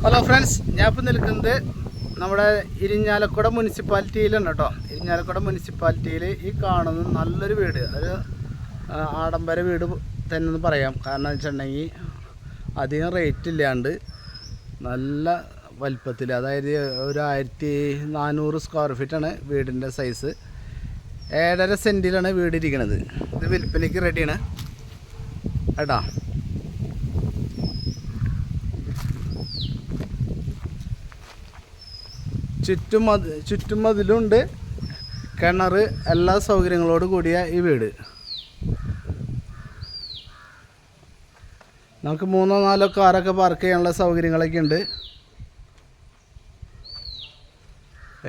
Hello friends, ഞാൻ ഇപ്പോൾ നിൽക്കുന്നത് നമ്മുടെ ഇരിഞ്ഞാലക്കുട മുനിസിപ്പാലിറ്റിയിലാണ് കേട്ടോ. ഇരിഞ്ഞാലക്കുട മുനിസിപ്പാലിറ്റിയിൽ ഈ കാണുന്ന നല്ലൊരു വീട്, ഒരു ആഡംബര വീട് തന്നെ എന്ന് പറയാം. കാരണം എന്ന് വെച്ചിട്ടുണ്ടെങ്കിൽ അധികം റേറ്റ് ഇല്ലാണ്ട് നല്ല വലിപ്പത്തിൽ, അതായത് ഒരു 1400 സ്ക്വയർ ഫീറ്റാണ് വീടിൻ്റെ സൈസ്. 7.5 സെൻറ്റിലാണ് വീട് ഇരിക്കുന്നത്. ഇത് വിൽപ്പനയ്ക്ക് റെഡിയാണ് കേട്ടോ. ചുറ്റും മതിലുണ്ട്, കിണർ, എല്ലാ സൗകര്യങ്ങളോട് കൂടിയ ഈ വീട്. നമുക്ക് 3-4 കാറൊക്കെ പാർക്ക് ചെയ്യാനുള്ള സൗകര്യങ്ങളൊക്കെ ഉണ്ട്.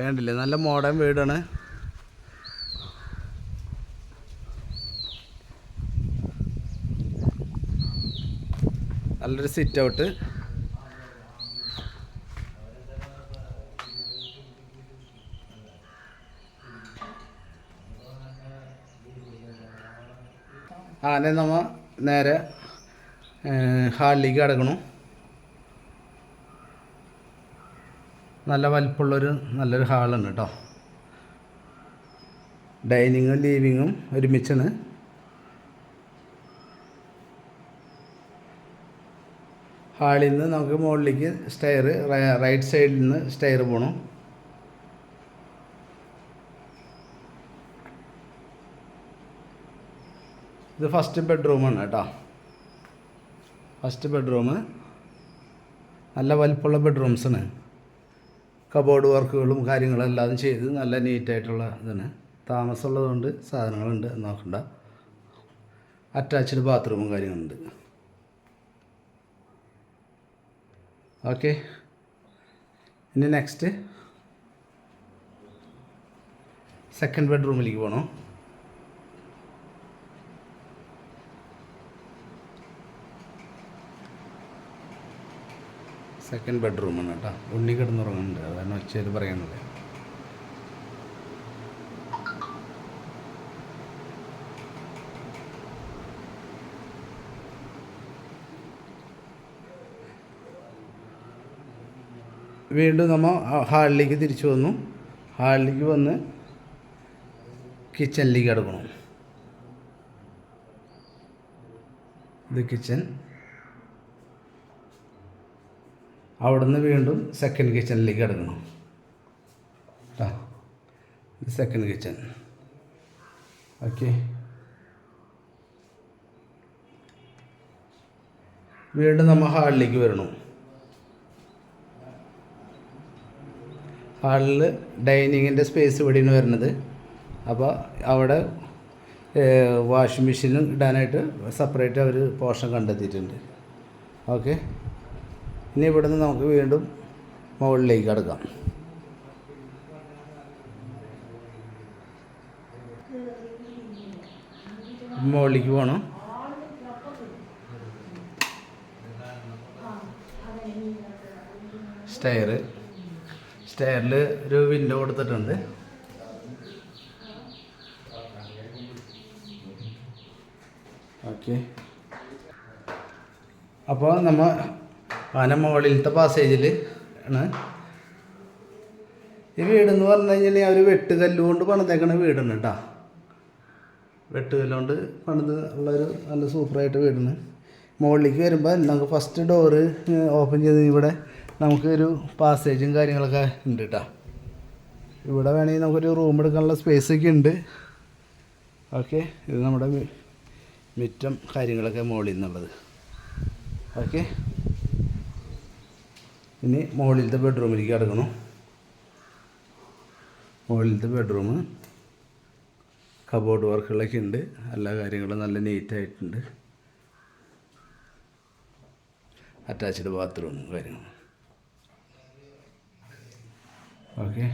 വേണ്ടില്ലേ, നല്ല മോഡേൺ വീടാണ്. നല്ലൊരു സിറ്റ് ഔട്ട്. അങ്ങനെ നമ്മൾ നേരെ ഹാളിലേക്ക് കിടക്കണം. നല്ല വലിപ്പമുള്ളൊരു നല്ലൊരു ഹാളാണ് കേട്ടോ. ഡൈനിങ്ങും ലിവിങ്ങും ഒരുമിച്ചാണ്. ഹാളിൽ നിന്ന് നമുക്ക് മുകളിലേക്ക് സ്റ്റെയർ, റൈറ്റ് സൈഡിൽ നിന്ന് സ്റ്റെയർ പോകണം. ഇത് ഫസ്റ്റ് ബെഡ്റൂമാണ് കേട്ടോ. ഫസ്റ്റ് ബെഡ്റൂം നല്ല വലിപ്പമുള്ള ബെഡ്റൂംസാണ്. കബോർഡ് വർക്കുകളും കാര്യങ്ങളും എല്ലാം ചെയ്ത് നല്ല നീറ്റായിട്ടുള്ള ഇതാണ്. താമസമുള്ളതുകൊണ്ട് സാധനങ്ങളുണ്ട്, നോക്കണ്ട. അറ്റാച്ച്ഡ് ബാത്റൂമും കാര്യങ്ങളുണ്ട്. ഓക്കെ, ഇനി നെക്സ്റ്റ് സെക്കൻഡ് ബെഡ്റൂമിലേക്ക് പോകണം. സെക്കൻഡ് ബെഡ്റൂമാണ് കേട്ടോ. ഉണ്ണി കിടന്നുറങ്ങുന്നുണ്ട്, അതാണ് ഒച്ചയിൽ പറയാനുള്ളത്. വീണ്ടും നമ്മൾ ഹാളിലേക്ക് തിരിച്ചു വന്നു. ഹാളിലേക്ക് വന്ന് കിച്ചണിലേക്ക് കിടക്കണം. ഇത് കിച്ചൺ. അവിടുന്ന് വീണ്ടും സെക്കൻഡ് കിച്ചണിലേക്ക് കിടക്കണം കേട്ടോ. ഇത് സെക്കൻഡ് കിച്ചൺ. ഓക്കെ, വീണ്ടും നമ്മൾ ഹാളിലേക്ക് വരണം. ഹാളിൽ ഡൈനിങ്ങിൻ്റെ സ്പേസ് ഇവിടെയാണ് വരുന്നത്. അപ്പോൾ അവിടെ വാഷിംഗ് മെഷീനും ഇടാനായിട്ട് സെപ്പറേറ്റ് അവർ പോർഷൻ കണ്ടെത്തിയിട്ടുണ്ട്. ഓക്കെ, ഇനി ഇവിടെ നിന്ന് നമുക്ക് വീണ്ടും മുകളിലേക്ക് കിടക്കാം. മുകളിലേക്ക് പോകണം. സ്റ്റെയറിൽ ഒരു വിൻഡോ കൊടുത്തിട്ടുണ്ട്. ഓക്കെ, അപ്പോൾ നമ്മൾ ആന മുകളിലത്തെ പാസേജിൽ ആണ്. ഈ വീടെന്ന് പറഞ്ഞു കഴിഞ്ഞാൽ അവർ വെട്ടുകല്ലുകൊണ്ട് പണിതേക്കണ വീടാണ് കേട്ടോ. വെട്ടുകല്ലുകൊണ്ട് പണിത് ഉള്ളൊരു നല്ല സൂപ്പറായിട്ട് വീടാണ്. മുകളിലേക്ക് വരുമ്പോൾ നമുക്ക് ഫസ്റ്റ് ഡോറ് ഓപ്പൺ ചെയ്ത് ഇവിടെ നമുക്കൊരു പാസേജും കാര്യങ്ങളൊക്കെ ഉണ്ട് കേട്ടോ. ഇവിടെ വേണമെങ്കിൽ നമുക്കൊരു റൂം എടുക്കാനുള്ള സ്പേസൊക്കെ ഉണ്ട്. ഓക്കെ, ഇത് നമ്മുടെ മിറ്റം കാര്യങ്ങളൊക്കെ മുകളിൽ നിന്നുള്ളത്. ഓക്കെ, ഇനി മുകളിലത്തെ ബെഡ്റൂമിലേക്ക് കിടക്കണം. മുകളിലത്തെ ബെഡ്റൂം കബോർഡ് വർക്കുകളൊക്കെ ഉണ്ട്. എല്ലാ കാര്യങ്ങളും നല്ല നീറ്റായിട്ടുണ്ട്. അറ്റാച്ച്ഡ് ബാത്റൂം കാര്യങ്ങൾ. ഓക്കെ,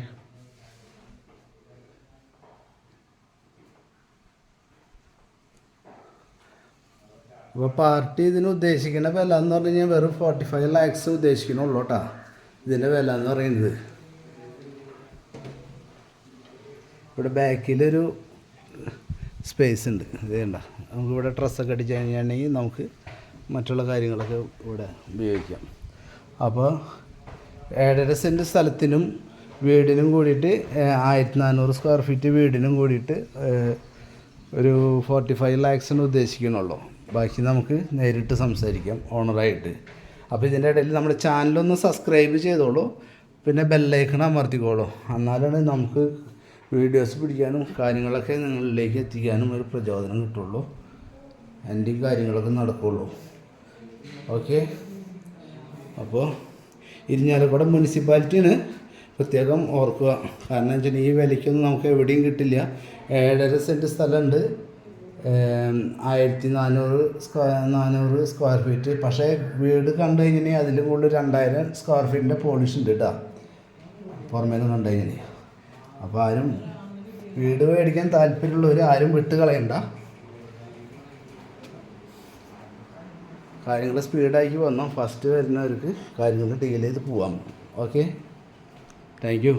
അപ്പോൾ പാർട്ടി ഇതിന് ഉദ്ദേശിക്കുന്ന വില എന്ന് പറഞ്ഞു കഴിഞ്ഞാൽ വെറും 45 lakhs ഉദ്ദേശിക്കണുള്ളൂ കേട്ടോ. ഇതിൻ്റെ വില എന്ന് പറയുന്നത്. ഇവിടെ ബാക്കിലൊരു സ്പേസ് ഉണ്ട്. ഇത് കണ്ട, നമുക്കിവിടെ ഡ്രസ്സൊക്കെ അടിച്ച് കഴിഞ്ഞിട്ടുണ്ടെങ്കിൽ നമുക്ക് മറ്റുള്ള കാര്യങ്ങളൊക്കെ ഇവിടെ ഉപയോഗിക്കാം. അപ്പോൾ 7.5 സെൻറ്റ് സ്ഥലത്തിനും വീടിനും കൂടിയിട്ട് 1400 സ്ക്വയർ ഫീറ്റ് വീടിനും കൂടിയിട്ട് ഒരു 45 ലാക്സിന് ഉദ്ദേശിക്കണുള്ളൂ. ബാക്കി നമുക്ക് നേരിട്ട് സംസാരിക്കാം ഓണറായിട്ട്. അപ്പോൾ ഇതിൻ്റെ ഇടയിൽ നമ്മുടെ ചാനലൊന്ന് സബ്സ്ക്രൈബ് ചെയ്തോളൂ, പിന്നെ ബെല്ലൈക്കൺ അമർത്തിക്കോളൂ. എന്നാലാണ് നമുക്ക് വീഡിയോസ് പിടിക്കാനും കാര്യങ്ങളൊക്കെ നിങ്ങളിലേക്ക് എത്തിക്കാനും ഒരു പ്രചോദനം കിട്ടുള്ളൂ, എൻ്റെ കാര്യങ്ങളൊക്കെ നടക്കുള്ളൂ. ഓക്കെ. അപ്പോൾ ഇരിഞ്ഞാലക്കുട മുനിസിപ്പാലിറ്റിയാണ് പ്രത്യേകം ഓർക്കുക. കാരണം വെച്ചാൽ ഈ വിലയ്ക്കൊന്നും നമുക്ക് എവിടെയും കിട്ടില്ല. 7.5 സെൻറ്റ് സ്ഥലമുണ്ട്, 1400 സ്ക്വയർ ഫീറ്റ്. പക്ഷേ വീട് കണ്ടു കഴിഞ്ഞാൽ അതിൽ കൂടുതൽ 2000 സ്ക്വയർ ഫീറ്റിൻ്റെ പോളിഷ് ഉണ്ട് കേട്ടോ, പുറമേന്ന് കണ്ടു കഴിഞ്ഞാൽ. അപ്പോൾ ആരും വീട് മേടിക്കാൻ താല്പര്യമുള്ളവർ ആരും വിട്ട് കളയണ്ട. കാര്യങ്ങൾ സ്പീഡാക്കി വന്നോ, ഫസ്റ്റ് വരുന്നവർക്ക് കാര്യങ്ങൾ ഡീൽ ചെയ്ത് പോവാം. Okay, thank you.